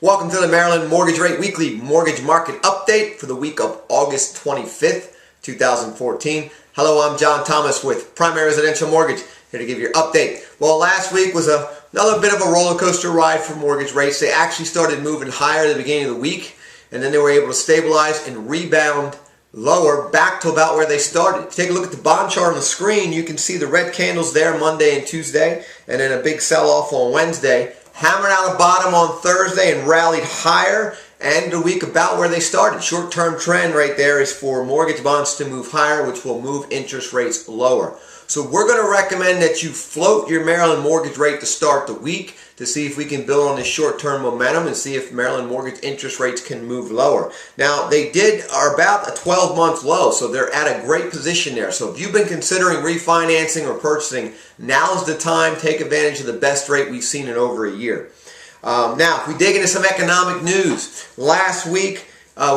Welcome to the Maryland Mortgage Rate Weekly Mortgage Market Update for the week of August 25th, 2014. Hello, I'm John Thomas with Primary Residential Mortgage, here to give you your update. Well, last week was another bit of a roller coaster ride for mortgage rates. They actually started moving higher at the beginning of the week, and then they were able to stabilize and rebound lower back to about where they started. Take a look at the bond chart on the screen. You can see the red candles there Monday and Tuesday, and then a big sell-off on Wednesday. Hammered out a bottom on Thursday and rallied higher, and the week about where they started. Short-term trend right there is for mortgage bonds to move higher, which will move interest rates lower. So we're going to recommend that you float your Maryland mortgage rate to start the week to see if we can build on this short-term momentum and see if Maryland mortgage interest rates can move lower. Now, they are about a 12-month low, so they're at a great position there. So if you've been considering refinancing or purchasing, now's the time. Take advantage of the best rate we've seen in over a year. Now, if we dig into some economic news, last week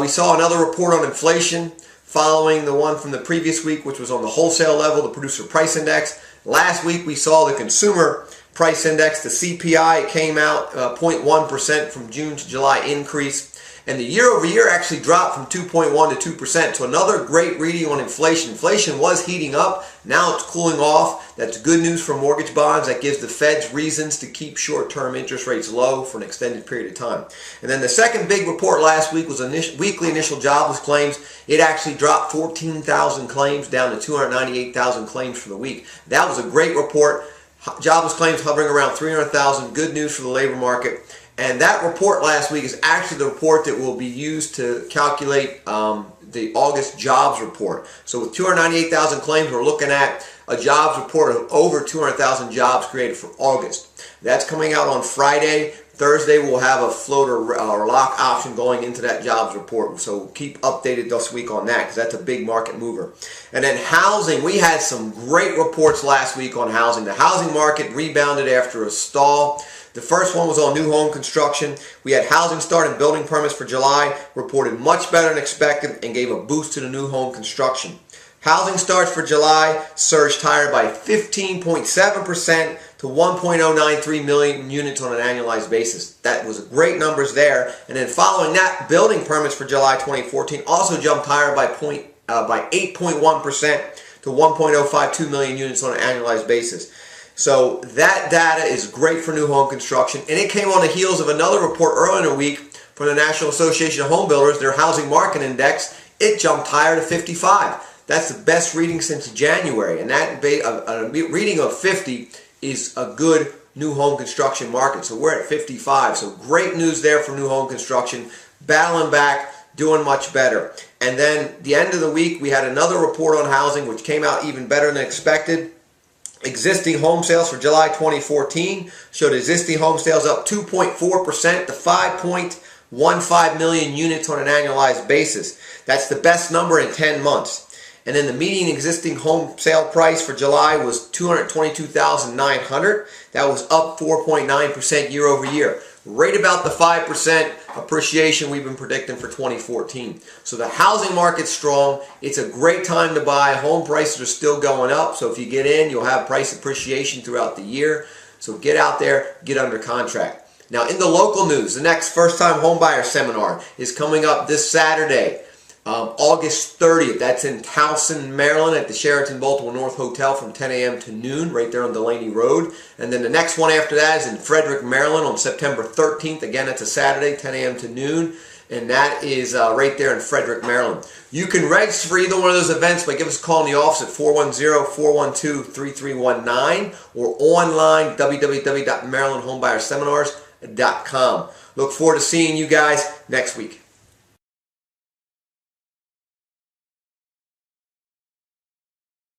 we saw another report on inflation following the one from the previous week, which was on the wholesale level, the producer price index. Last week we saw the consumer price index, the CPI, came out 0.1% from June to July increase. And the year over year actually dropped from 2.1 to 2%. So another great reading on inflation. Inflation was heating up. Now it's cooling off. That's good news for mortgage bonds. That gives the Feds reasons to keep short-term interest rates low for an extended period of time. And then the second big report last week was weekly initial jobless claims. It actually dropped 14,000 claims down to 298,000 claims for the week. That was a great report. Jobless claims hovering around 300,000. Good news for the labor market. And that report last week is actually the report that will be used to calculate the August jobs report. So with 298,000 claims, we're looking at a jobs report of over 200,000 jobs created for August. That's coming out on Friday. Thursday, we'll have a float or lock option going into that jobs report. So keep updated this week on that because that's a big market mover. And then housing, we had some great reports last week on housing. The housing market rebounded after a stall. The first one was on new home construction. We had housing start and building permits for July, reported much better than expected and gave a boost to the new home construction. Housing starts for July surged higher by 15.7% to 1.093 million units on an annualized basis. That was great numbers there. And then following that, building permits for July 2014 also jumped higher by 8.1% to 1.052 million units on an annualized basis. So that data is great for new home construction, and it came on the heels of another report earlier in the week from the National Association of Home Builders, their housing market index. It jumped higher to 55. That's the best reading since January, and that a reading of 50 is a good new home construction market. So we're at 55. So great news there for new home construction, battling back, doing much better. And then the end of the week, we had another report on housing, which came out even better than expected. Existing home sales for July 2014 showed existing home sales up 2.4% to 5.15 million units on an annualized basis. That's the best number in 10 months. And then the median existing home sale price for July was $222,900. That was up 4.9% year over year. Right about the 5% appreciation we've been predicting for 2014. So the housing market's strong. It's a great time to buy. Home prices are still going up. So if you get in, you'll have price appreciation throughout the year. So get out there, get under contract. Now in the local news, the next first-time homebuyer seminar is coming up this Saturday. August 30th. That's in Towson, Maryland at the Sheraton Baltimore North Hotel from 10 a.m. to noon right there on Delaney Road. And then the next one after that is in Frederick, Maryland on September 13th. Again, that's a Saturday, 10 a.m. to noon. And that is right there in Frederick, Maryland. You can register for either one of those events by giving us a call in the office at 410-412-3319 or online www.marylandhomebuyersseminars.com. Look forward to seeing you guys next week.